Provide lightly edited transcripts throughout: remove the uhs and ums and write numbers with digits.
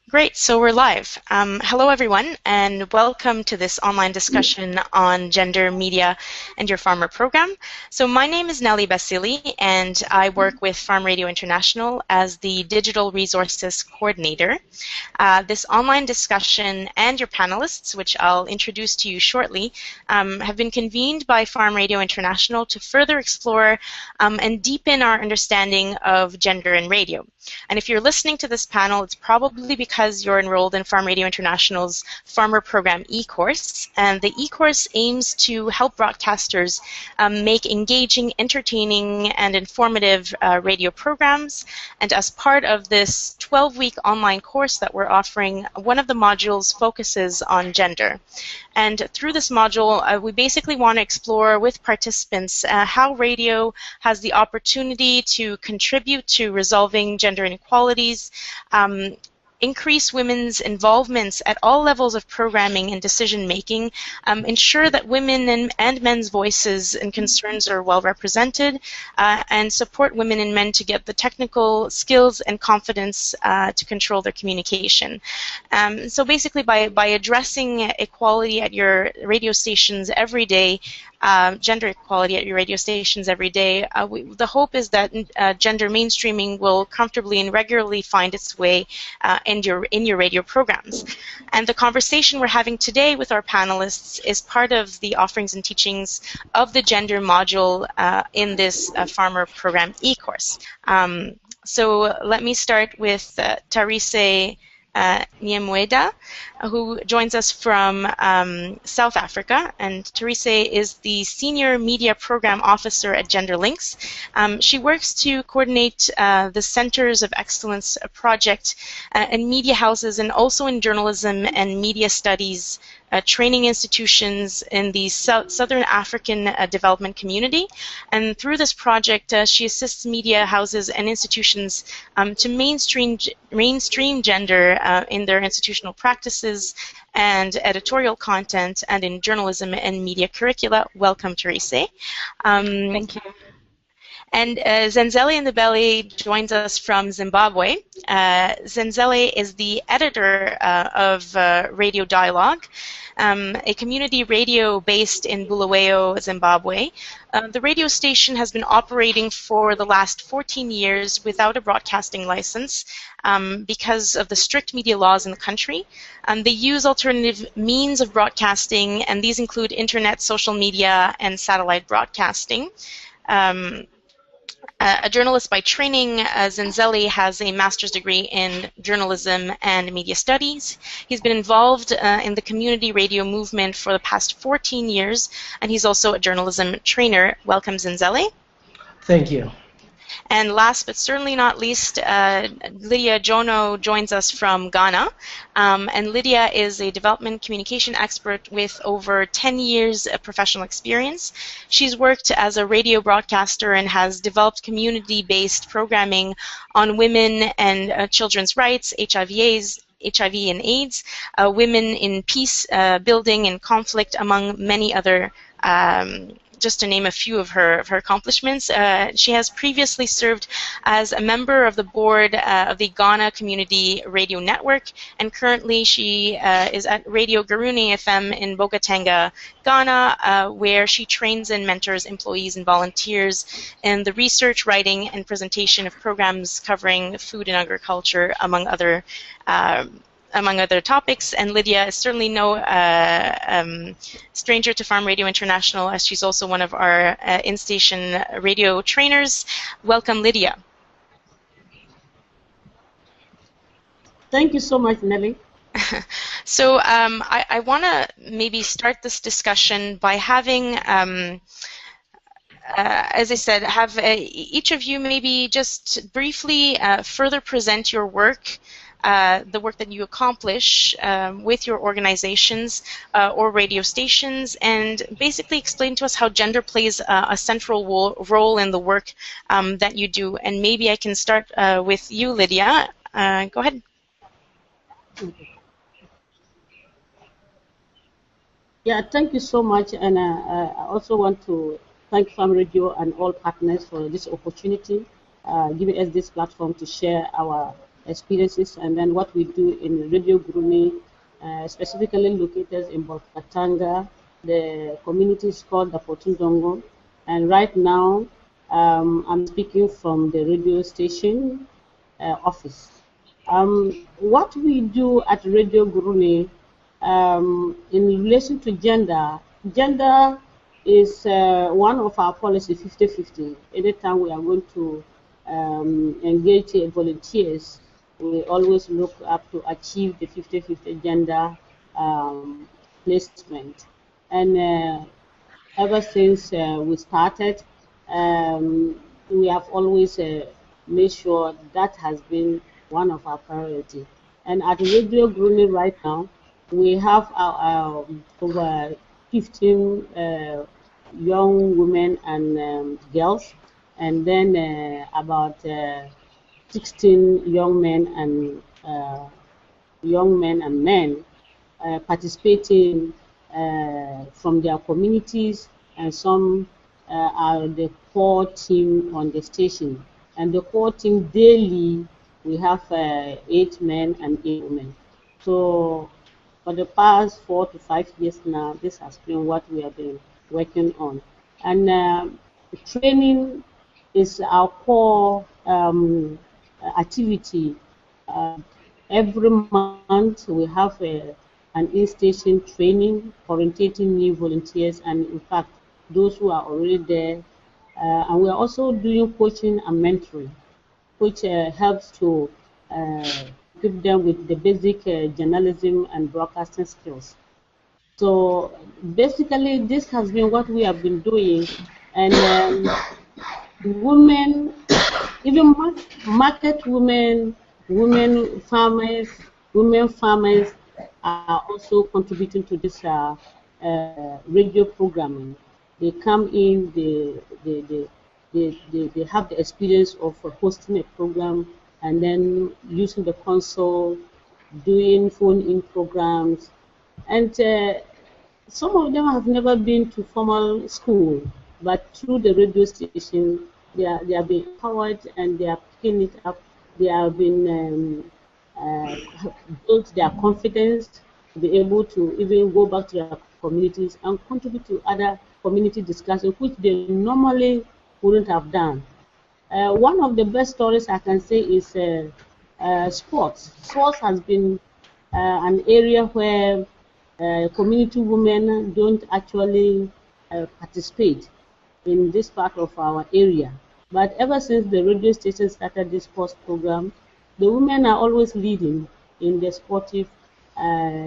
Great, so we're live. Hello everyone, and welcome to this online discussion on gender, media, and your farmer program. So my name is Nelly Basili, and I work with Farm Radio International as the Digital Resources Coordinator. This online discussion and your panelists, which I'll introduce to you shortly, have been convened by Farm Radio International to further explore and deepen our understanding of gender in radio. And if you're listening to this panel, it's probably because you're enrolled in Farm Radio International's Farmer Program e-course. And the e-course aims to help broadcasters make engaging, entertaining, and informative radio programs. And as part of this 12-week online course that we're offering, one of the modules focuses on gender. And through this module, we basically want to explore with participants how radio has the opportunity to contribute to resolving gender inequalities, increase women's involvements at all levels of programming and decision-making, ensure that women and men's voices and concerns are well represented, and support women and men to get the technical skills and confidence to control their communication. So basically, by addressing equality at your radio stations every day, gender equality at your radio stations every day, the hope is that gender mainstreaming will comfortably and regularly find its way in your radio programs. And the conversation we're having today with our panelists is part of the offerings and teachings of the gender module in this Farmer Program e-course. So let me start with Tarise Nyamweda, who joins us from South Africa, and Therese is the Senior Media Program Officer at Gender Links. She works to coordinate the Centers of Excellence project in media houses and also in journalism and media studies training institutions in the Southern African development community. And through this project, she assists media houses and institutions to mainstream gender in their institutional practices and editorial content and in journalism and media curricula. Welcome, Therese. Thank you. And Zenzele Ndebele joins us from Zimbabwe. Zenzele is the editor of Radio Dialogue, a community radio based in Bulawayo, Zimbabwe. The radio station has been operating for the last 14 years without a broadcasting license because of the strict media laws in the country. They use alternative means of broadcasting, and these include internet, social media, and satellite broadcasting. A journalist by training, Zenzele has a master's degree in journalism and media studies. He's been involved in the community radio movement for the past 14 years, and he's also a journalism trainer. Welcome, Zenzele. Thank you. And last but certainly not least, Lydia Jono joins us from Ghana. And Lydia is a development communication expert with over 10 years of professional experience. She's worked as a radio broadcaster and has developed community-based programming on women and children's rights, HIV and AIDS, women in peace building and conflict, among many other just to name a few of her accomplishments. She has previously served as a member of the board of the Ghana Community Radio Network, and currently she is at Radio Garuni FM in Bogatanga, Ghana, where she trains and mentors employees and volunteers in the research, writing, and presentation of programs covering food and agriculture, among other topics. And Lydia is certainly no stranger to Farm Radio International, as she's also one of our in-station radio trainers. Welcome, Lydia. Thank you so much, Nelly. So I want to maybe start this discussion by having, as I said, have each of you maybe just briefly further present your work, the work that you accomplish with your organizations or radio stations, and basically explain to us how gender plays a central role in the work that you do. And maybe I can start with you, Lydia. Go ahead. Yeah, thank you so much, and I also want to thank Farm Radio and all partners for this opportunity, giving us this platform to share our experiences, and then what we do in Radio Gruni, specifically located in Bolkatanga. The community is called the Gonggong, and right now I'm speaking from the radio station office. What we do at Radio Guruni in relation to gender, gender is one of our policy 50-50. Anytime we are going to engage volunteers, we always look up to achieve the 50-50 gender placement. And ever since we started, we have always made sure that has been one of our priority. And at Radio Gruni right now, we have over 15 young women and girls, and then about 16 young men and men participating from their communities, and some are the core team on the station. And the core team daily, we have 8 men and 8 women. So for the past 4 to 5 years now, this has been what we have been working on. And training is our core activity. Uh, every month we have an in-station training, orientating new volunteers, and in fact, those who are already there. And we're also doing coaching and mentoring, which helps to equip them with the basic journalism and broadcasting skills. So basically, this has been what we have been doing, and women, even market women, women farmers are also contributing to this radio programming. They come in, they have the experience of hosting a program and then using the console, doing phone-in programs, and some of them have never been to formal school, but through the radio station, they are being empowered and they are picking it up. They have been built their confidence to be able to even go back to their communities and contribute to other community discussions, which they normally wouldn't have done. One of the best stories I can say is sports. Sports has been an area where community women don't actually participate in this part of our area. But ever since the radio station started this sports program, the women are always leading in the sportive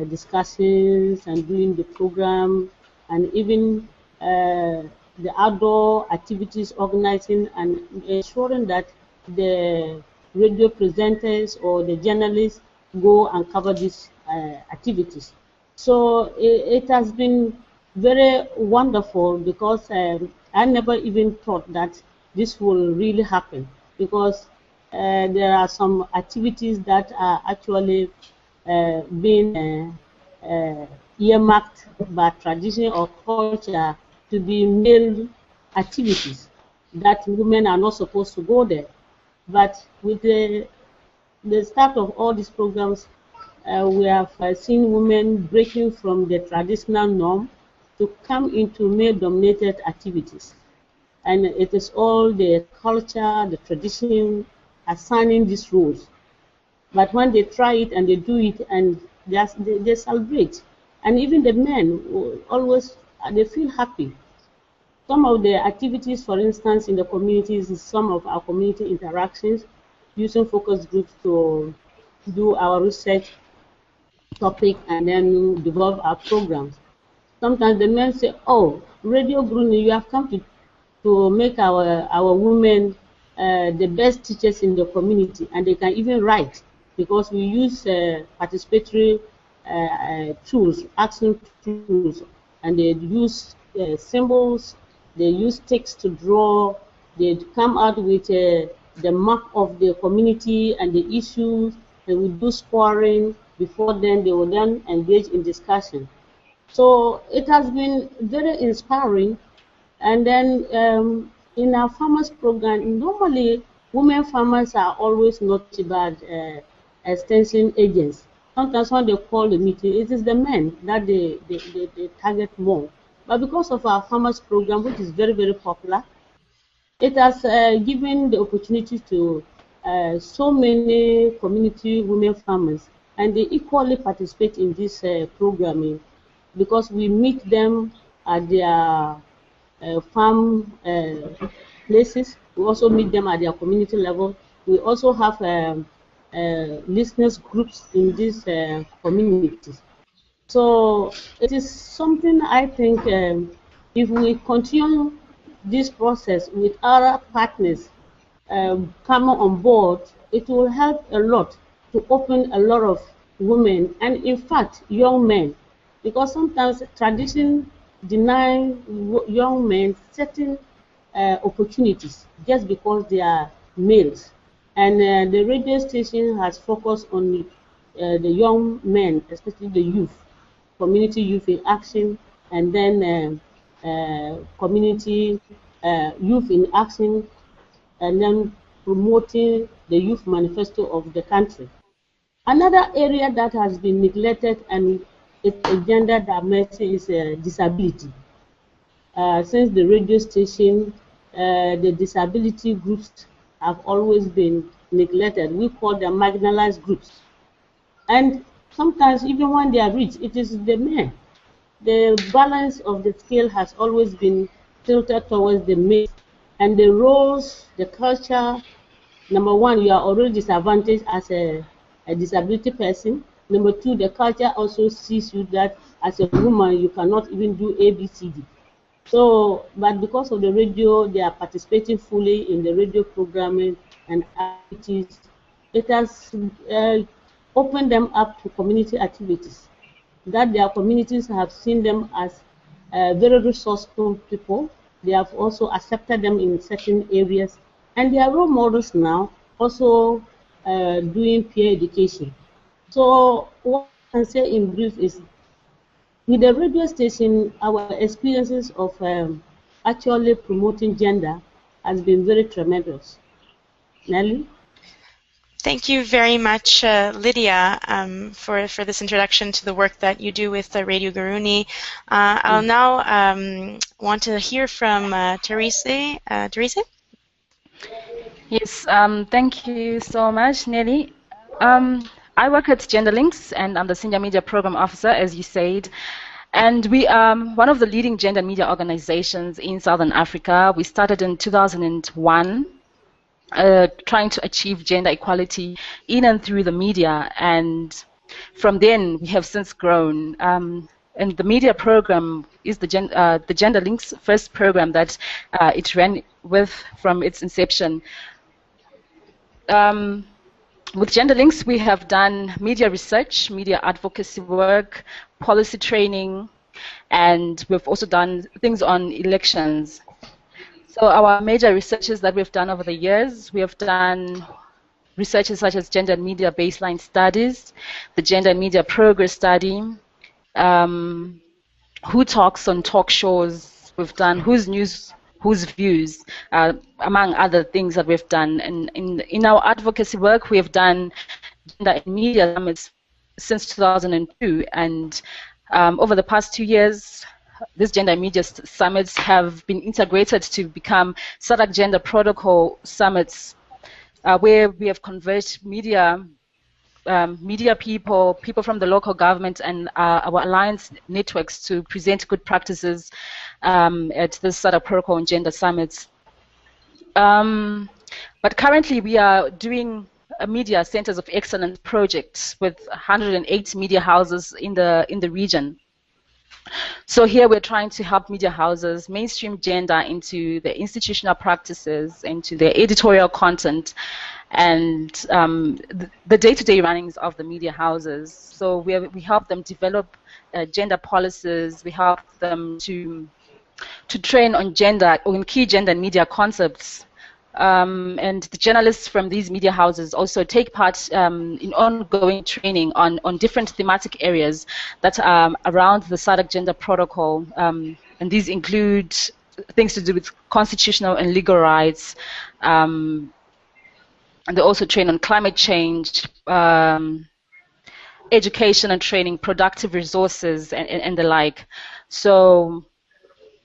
discussions and doing the program, and even the outdoor activities, organizing and ensuring that the radio presenters or the journalists go and cover these activities. So it has been very wonderful, because I never even thought that this will really happen, because there are some activities that are actually being earmarked by tradition or culture to be male activities, that women are not supposed to go there. But with the start of all these programs, we have seen women breaking from the traditional norm to come into male-dominated activities. And it is all the culture, the tradition assigning these roles. But when they try it and they do it, and they celebrate. And even the men always, they feel happy. Some of the activities, for instance, in the communities, is some of our community interactions, using focus groups to do our research topic and then develop our programs. Sometimes the men say, "Oh, Radio Bruni, you have come to make our women the best teachers in the community, and they can even write, because we use participatory tools, action tools, and they use symbols, they use text to draw, they come out with the map of the community and the issues, and we do scoring. Before then, they will then engage in discussion. So it has been very inspiring. And then in our farmers program, normally women farmers are always not bad extension agents. Sometimes when they call the meeting, it is the men that they target more. But because of our farmers program, which is very, very popular, it has given the opportunity to so many community women farmers, and they equally participate in this programming because we meet them at their farm places. We also meet them at their community level. We also have listeners groups in these communities. So it is something I think if we continue this process with other partners coming on board, it will help a lot to open a lot of women and in fact young men, because sometimes tradition deny young men certain opportunities just because they are males. And the radio station has focused on the young men, especially the youth, community youth in action, and then community youth in action, and then promoting the youth manifesto of the country. Another area that has been neglected and its a gender dimension is disability. Since the radio station, the disability groups have always been neglected. We call them marginalized groups. And sometimes even when they are rich, it is the men. The balance of the scale has always been tilted towards the male. And the roles, the culture, number one, you are already disadvantaged as a disability person. Number two, the culture also sees you that as a woman, you cannot even do ABCD. So, but because of the radio, they are participating fully in the radio programming and activities. It has opened them up to community activities. That their communities have seen them as very resourceful people. They have also accepted them in certain areas, and they are role models now, also doing peer education. So, what I can say in brief is with the radio station, our experiences of actually promoting gender has been very tremendous. Nelly? Thank you very much, Lydia, for this introduction to the work that you do with Radio Garuni. I'll now want to hear from Therese. Therese? Yes, thank you so much, Nelly. I work at Gender Links, and I'm the Senior Media Program Officer, as you said. And we are one of the leading gender media organizations in Southern Africa. We started in 2001. Trying to achieve gender equality in and through the media, and from then we have since grown. And the media program is the Gender Links first program that it ran with from its inception. With Gender Links, we have done media research, media advocacy work, policy training, and we've also done things on elections. So our major researches that we've done over the years, we have done researches such as gender and media baseline studies, the gender and media progress study, who talks on talk shows, we've done whose news, whose views, among other things that we've done. And in our advocacy work, we have done gender and media summits since 2002, and over the past 2 years, these gender and media summits have been integrated to become SADC Gender Protocol summits, where we have converged media people from the local government and our alliance networks to present good practices at the SADC Protocol and Gender Summits. But currently we are doing a media centers of excellence project with 108 media houses in the region. So here we're trying to help media houses mainstream gender into their institutional practices, into their editorial content, and the day-to-day runnings of the media houses. So we help them develop gender policies. We help them to train on gender, on key gender and media concepts. And the journalists from these media houses also take part in ongoing training on different thematic areas that are around the SADC Gender Protocol. And these include things to do with constitutional and legal rights, and they also train on climate change, education and training, productive resources, and the like. So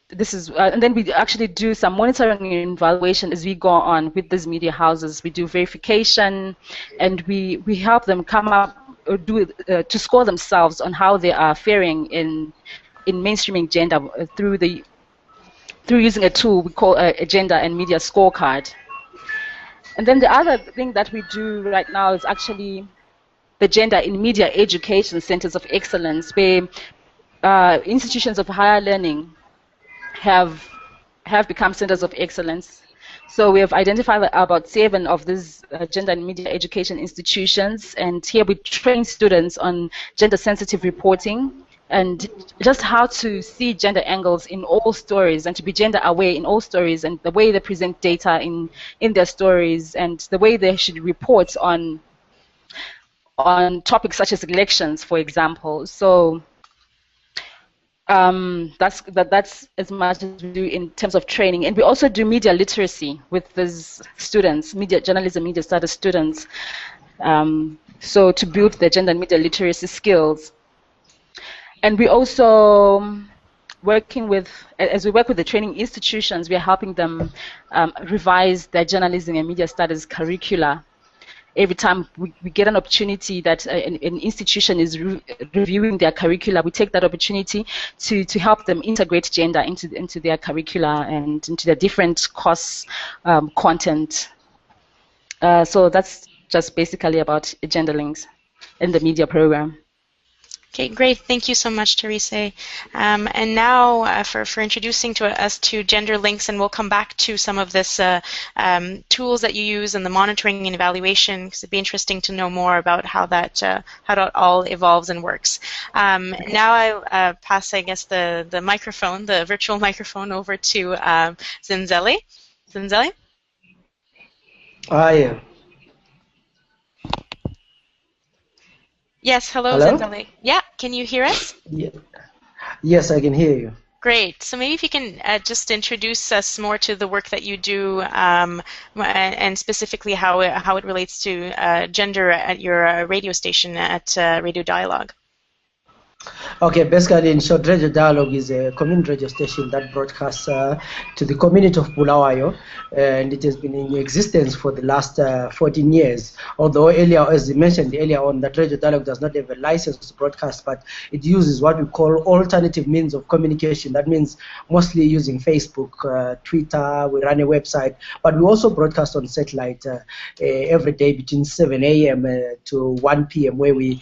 this is, and then we actually do some monitoring and evaluation as we go on with these media houses. We do verification, and we help them come up or do to score themselves on how they are faring in mainstreaming gender through using a tool we call a gender and media scorecard. And then the other thing that we do right now is actually the Gender in Media Education Centers of Excellence, where institutions of higher learning have become centers of excellence. So we have identified about 7 of these gender and media education institutions, and here we train students on gender-sensitive reporting and just how to see gender angles in all stories and to be gender aware in all stories, and the way they present data in their stories, and the way they should report on topics such as elections, for example. So that's as much as we do in terms of training. And we also do media literacy with these students, media journalism, media studies students, so to build their gender and media literacy skills. And we also working with, as we work with the training institutions, we are helping them revise their journalism and media studies curricula. Every time we get an opportunity that an institution is reviewing their curricula, we take that opportunity to help them integrate gender into their curricula and into their different course content. So that's just basically about gender links in the media program. Okay, great. Thank you so much, Teresa. And now for introducing us to gender links, and we'll come back to some of this tools that you use and the monitoring and evaluation, because it'd be interesting to know more about how that all evolves and works. Now I pass, I guess, the microphone, the virtual microphone, over to Zinzeli. Zinzeli? Yeah. Yes, hello, Hello? Zinzeli. Yeah, can you hear us? Yeah. Yes, I can hear you. Great. So maybe if you can just introduce us more to the work that you do, and specifically how it relates to gender at your radio station at Radio Dialogue. Okay, basically, in short, Radio Dialogue is a community radio station that broadcasts to the community of Bulawayo, and it has been in existence for the last 14 years. Although earlier, as you mentioned earlier on, that Radio Dialogue does not have a license to broadcast, but it uses what we call alternative means of communication. That means mostly using Facebook, Twitter, we run a website, but we also broadcast on satellite every day between 7 a.m. To 1 p.m., where we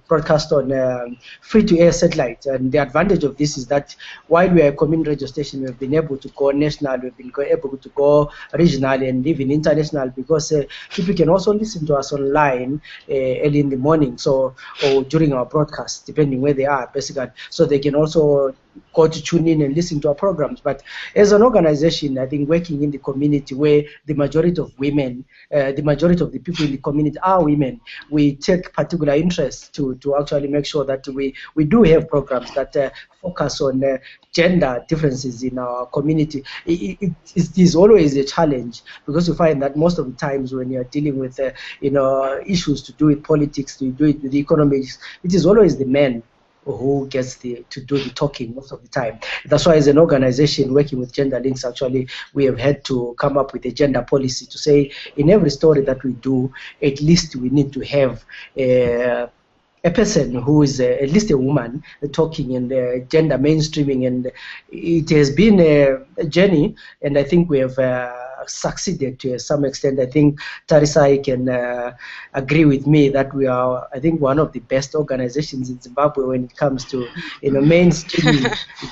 broadcast on free-to-air satellite. And the advantage of this is that while we are a community radio station, we've been able to go national, we've been able to go regional and even international, because people can also listen to us online early in the morning, so, or during our broadcast, depending where they are, basically. So they can also go to tune in and listen to our programs. But as an organization, I think working in the community where the majority of women, the majority of the people in the community are women, we take particular interest to actually make sure that we do have programs that focus on gender differences in our community. It is always a challenge, because you find that most of the times when you're dealing with issues to do with politics, to do it with economics, it is always the men who gets to do the talking most of the time. That's why as an organization working with Gender Links, actually, we have had to come up with a gender policy to say in every story that we do, at least we need to have a person who is at least a woman talking and gender mainstreaming. And it has been a journey, and I think we have succeeded to some extent. I think Tarisai can agree with me that we are, I think, one of the best organizations in Zimbabwe when it comes to mainstream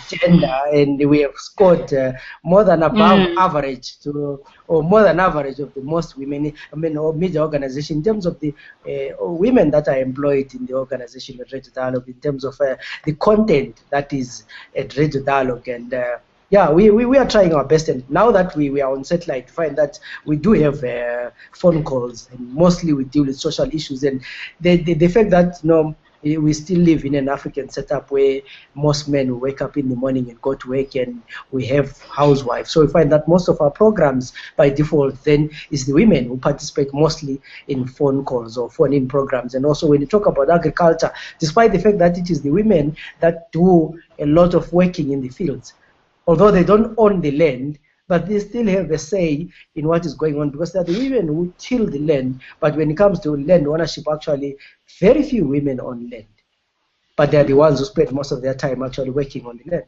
gender, and we have scored more than above average or more than average of the most women, or media organization in terms of the women that are employed in the organization at Radio Dialogue, in terms of the content that is at Radio Dialogue. And yeah, we are trying our best, and now that we are on satellite, to find that we do have phone calls, and mostly we deal with social issues, and the fact that we still live in an African setup where most men will wake up in the morning and go to work, and we have housewives. So we find that most of our programs by default then is the women who participate mostly in phone calls or phone-in programs. And also when you talk about agriculture, despite the fact that it is the women that do a lot of working in the fields, although they don't own the land, but they still have a say in what is going on, because they're the women who till the land. But when it comes to land ownership, actually, very few women own land. But they're the ones who spend most of their time actually working on the land.